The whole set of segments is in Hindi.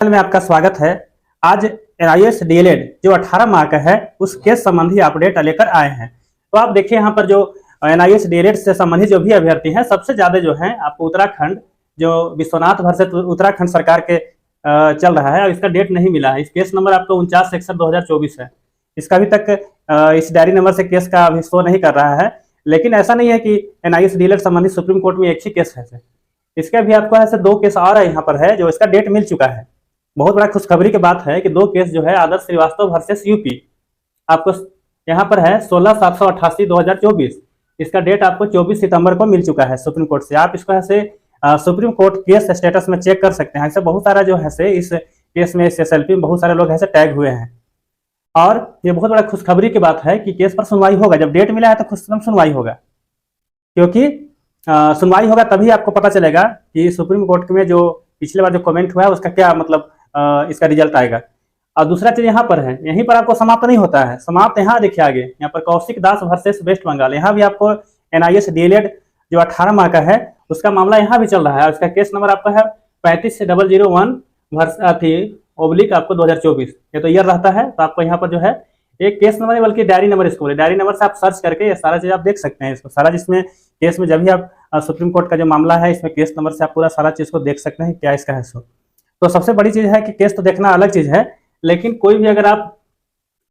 में आपका स्वागत है। आज एनआईएस डीएलएड जो 18 माह का है उस केस संबंधी अपडेट लेकर आए हैं। तो आप देखिए यहाँ पर जो एनआईएस डीएलएड से संबंधित जो भी अभ्यर्थी हैं सबसे ज्यादा जो है आपको उत्तराखंड जो विश्वनाथ वर्सेस उत्तराखंड सरकार के चल रहा है और इसका डेट नहीं मिला है। इस केस नंबर आपको 49/61/2024 है। इसका अभी तक इस डायरी नंबर से केस का अभी शो नहीं कर रहा है, लेकिन ऐसा नहीं है कि एनआईएस डीएलएड संबंधित सुप्रीम कोर्ट में एक ही केस है। इसके भी आपको ऐसे 2 केस और यहाँ पर है जो इसका डेट मिल चुका है। बहुत बड़ा खुशखबरी की बात है कि 2 केस जो है आदर्श श्रीवास्तव वर्सेस यूपी आपको यहाँ पर है 16/788/2024। इसका डेट आपको 24 सितंबर को मिल चुका है सुप्रीम कोर्ट से। आप इसको ऐसे सुप्रीम कोर्ट केस स्टेटस में चेक कर सकते हैं। ऐसे बहुत सारा जो है इस केस में एसएसएलपी में बहुत सारे लोग ऐसे टैग हुए हैं और ये बहुत बड़ा खुशखबरी की बात है कि केस पर सुनवाई होगा। जब डेट मिला है तो सुनवाई होगा, क्योंकि सुनवाई होगा तभी आपको पता चलेगा कि सुप्रीम कोर्ट में जो पिछले बार जो कमेंट हुआ है उसका क्या मतलब इसका रिजल्ट आएगा। और दूसरा चीज यहाँ पर है, यहीं पर आपको समाप्त नहीं होता है। समाप्त यहाँ देखिए आगे, यहाँ पर कौशिक दास वर्सेस वेस्ट बंगाल, यहाँ भी आपको एनआईएस डीएलएड जो 18 माह का है उसका मामला यहाँ भी चल रहा है। उसका केस नंबर आपका है 35/001//, आपको 2024। ये तो ईयर रहता है, तो आपको यहाँ पर जो है एक केस नंबर है, बल्कि डायरी नंबर इसको बोले। डायरी नंबर से आप सर्च करके ये सारा चीज आप देख सकते हैं। इसको सारा जिसमें केस में जब भी आप सुप्रीम कोर्ट का जो मामला है इसमें केस नंबर से आप पूरा सारा चीज को देख सकते हैं क्या इसका है सो। तो सबसे बड़ी चीज है कि केस तो देखना अलग चीज है, लेकिन कोई भी अगर आप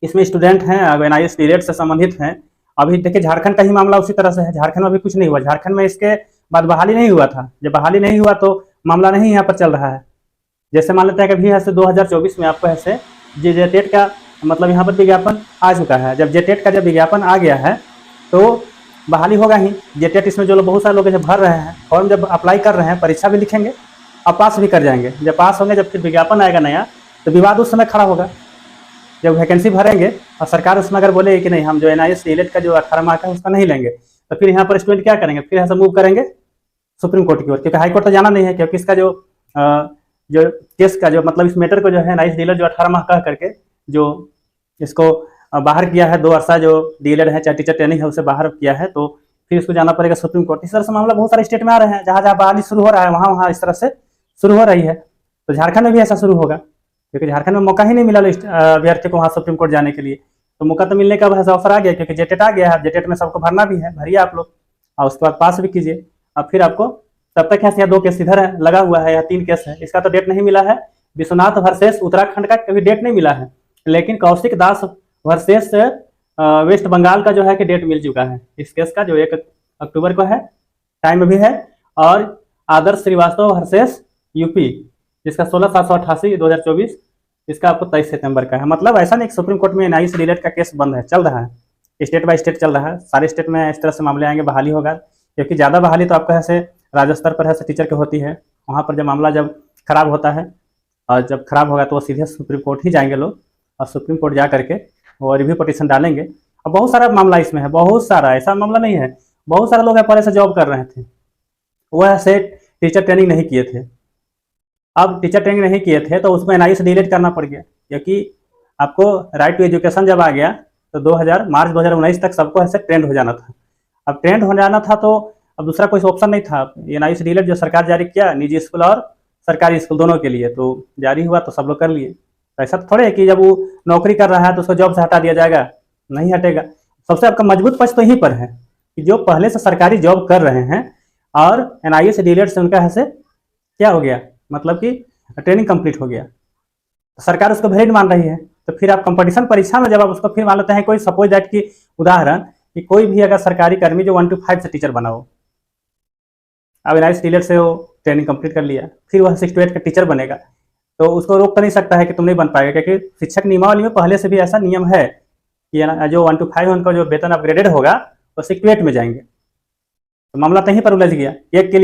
इसमें स्टूडेंट हैं, अगर एनआईएस डीएलएड से संबंधित हैं, अभी देखिए झारखंड का ही मामला उसी तरह से है। झारखंड में अभी कुछ नहीं हुआ। झारखंड में इसके बाद बहाली नहीं हुआ था। जब बहाली नहीं हुआ तो मामला नहीं यहाँ पर चल रहा है। जैसे मान लेते हैं कि अभी ऐसे 2024 में आपको ऐसे जेटेट का मतलब यहाँ पर विज्ञापन आ चुका है। जब जेटेट का जब विज्ञापन आ गया है तो बहाली होगा ही। जेटेट इसमें जो लोग बहुत सारे लोग जब भर रहे हैं, फॉर्म जब अप्लाई कर रहे हैं, परीक्षा भी लिखेंगे और पास भी कर जाएंगे। जब पास होंगे, जब फिर विज्ञापन आएगा नया, तो विवाद उस समय खड़ा होगा। जब वैकेंसी भरेंगे और सरकार उसमें अगर बोले कि नहीं हम जो एनआईएस डीएलएड का जो 18 माह का है उसका नहीं लेंगे, तो फिर यहाँ पर स्टूडेंट क्या करेंगे? फिर ऐसा मूव करेंगे सुप्रीम कोर्ट की ओर, क्योंकि हाई कोर्ट तो जाना नहीं है। क्योंकि इसका जो केस का जो मतलब इस मैटर को जो है एनआईएस डीएलएड जो 18 माह कह करके जो इसको बाहर किया है, 2 वर्षा जो डीएलएड है चाहे टीचर ट्रेनिंग है उसे बाहर किया है, तो फिर इसको जाना पड़ेगा सुप्रीम कोर्ट। इस तरह से मामला बहुत सारे स्टेट में आ रहे हैं। जहाँ जहाँ बहाली शुरू हो रहा है वहाँ इस तरह से शुरू हो रही है। तो झारखंड में भी ऐसा शुरू होगा, क्योंकि झारखंड में मौका ही नहीं मिला अभ्यर्थी को वहाँ सुप्रीम कोर्ट जाने के लिए। तो मौका तो मिलने का अवसर आ गया, क्योंकि जेटेट आ गया है। जेटेट में सबको भरना भी है, भरिए आप लोग और उसके बाद पास भी कीजिए। अब फिर आपको तब तक यहाँ 2 केस इधर है लगा हुआ है, या 3 केस है। इसका तो डेट नहीं मिला है। विश्वनाथ वर्सेस उत्तराखंड का कभी डेट नहीं मिला है, लेकिन कौशिक दास वर्सेस वेस्ट बंगाल का जो है कि डेट मिल चुका है। इस केस का जो 1 अक्टूबर को है, टाइम भी है। और आदर्श श्रीवास्तव वर्सेस यूपी जिसका 16/788/2024, इसका आपको 23 सितंबर का है। मतलब ऐसा नहीं कि सुप्रीम कोर्ट में एनआईएस डीएलएड का केस बंद है, चल रहा है। स्टेट बाय स्टेट चल रहा है। सारे स्टेट में इस तरह से मामले आएंगे, बहाली होगा। क्योंकि ज़्यादा बहाली तो आपको ऐसे राज्य स्तर पर ऐसे टीचर की होती है। वहाँ पर जब मामला जब खराब होता है और जब खराब होगा तो वो सीधे सुप्रीम कोर्ट ही जाएंगे लोग, और सुप्रीम कोर्ट जा करके वो रिव्यू पिटीशन डालेंगे। और बहुत सारा मामला इसमें है, बहुत सारा ऐसा मामला नहीं है। बहुत सारे लोग पहले से जॉब कर रहे थे, वो ऐसे टीचर ट्रेनिंग नहीं किए थे। अब टीचर ट्रेनिंग नहीं किए थे तो उसमें एनआईएस डीएलएड करना पड़ गया, क्योंकि आपको राइट टू एजुकेशन जब आ गया तो मार्च 2019 तक सबको ऐसे ट्रेंड हो जाना था। अब ट्रेंड हो जाना था तो अब दूसरा कोई ऑप्शन नहीं था। एनआईएस डीएलएड जो सरकार जारी किया निजी स्कूल और सरकारी स्कूल दोनों के लिए, तो जारी हुआ तो सब लोग कर लिए। तो ऐसा थोड़े है कि जब वो नौकरी कर रहा है तो उसको जॉब से हटा दिया जाएगा, नहीं हटेगा। सबसे आपका मजबूत पक्ष तो यहीं पर है कि जो पहले से सरकारी जॉब कर रहे हैं और एनआईएस डीएलएड से उनका ऐसे क्या हो गया, मतलब कि ट्रेनिंग कंप्लीट हो गया, तो सरकार उसको वैलिड मान रही है। तो फिर आप कंपटीशन परीक्षा में जब आप उसको फिर मान लेते हैं, कोई सपोज दैट की उदाहरण कि कोई भी अगर सरकारी कर्मी जो 1 to 5 से टीचर बना हो, अब एनआईएस डीएलएड से वो ट्रेनिंग कंप्लीट कर लिया, फिर वह 6 to 8 का टीचर बनेगा, तो उसको रोक तो नहीं सकता है कि तुम नहीं बन पाएगा। क्योंकि शिक्षक नियमावली में पहले से भी ऐसा नियम है कि जो 1 to 5 उनका जो वेतन अपग्रेडेड होगा वो 6 to 8 में जाएंगे। तो मामला तो यहीं पर उलझ गया। एक के लिए